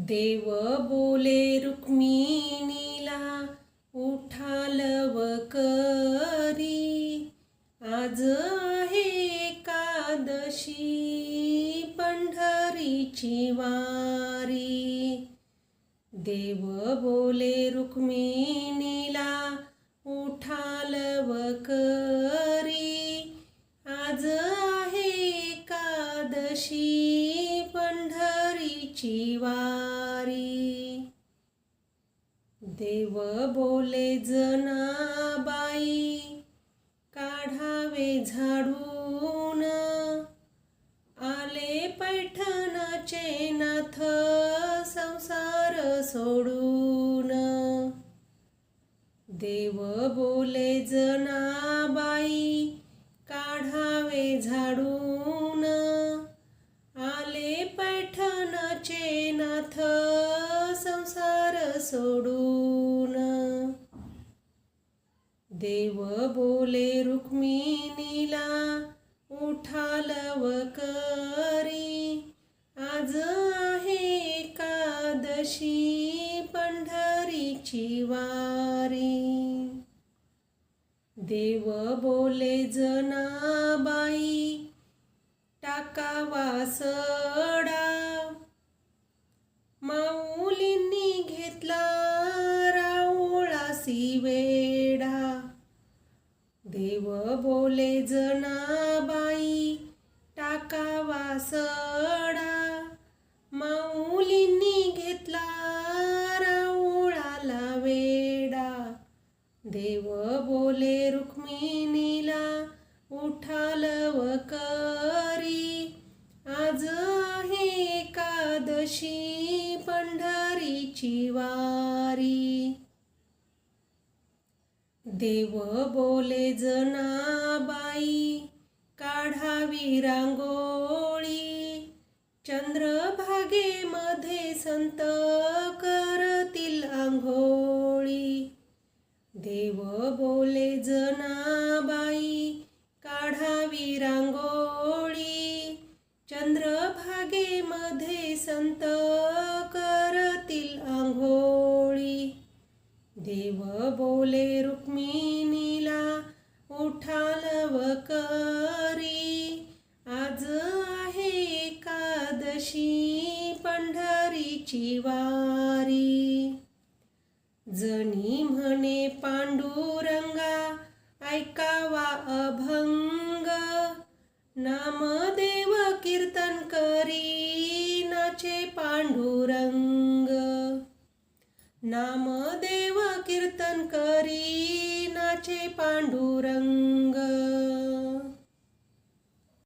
देव बोले रुक्मिणीला उठालव करी, आज आहे एकादशी पंढरीची वारी. देव बोले रुक्मिणीला उठालव करी, आज आहे एकादशी पंढरीची वारी. देव बोले जनाबाई काढावे झाडून, आले पैठणचे नाथ संसार सोडून. देव बोले जनाबाई काढावे झाडून, आले पैठणचे नाथ संसार सोडून. देव बोले रुक्मिणीला उठालव करी, आज आहे एकादशी पंढरीची वारी. देव बोले जनाबाई टाकावा सडा, माऊलींनी घेतला राऊळासी वेढा. देव बोले जनाबाई टाकावा सडा, माऊलींनी घेतला राऊळाला वेढा. देव बोले रुक्मिणीला उठालव करी, आज आहे एकादशी पंढरीची वारी. देव बोले जनाबाई काढावी रांगोळी, चंद्रभागेमध्ये संत करतील आंघोळी. देव बोले जनाबाई काढावी रांगोळी, चंद्रभागेमध्ये संत करतील आंघोळी. देव बोले रुक्मिणीला उठालव करी, आज आहे एकादशी पंढरीची वारी. जनी म्हणे पांडुरंगा ऐकावा अभंग, नामदेव कीर्तन करी नाचे पांडुरंग. नामदेव कीर्तन करी नाचे पांडुरंग.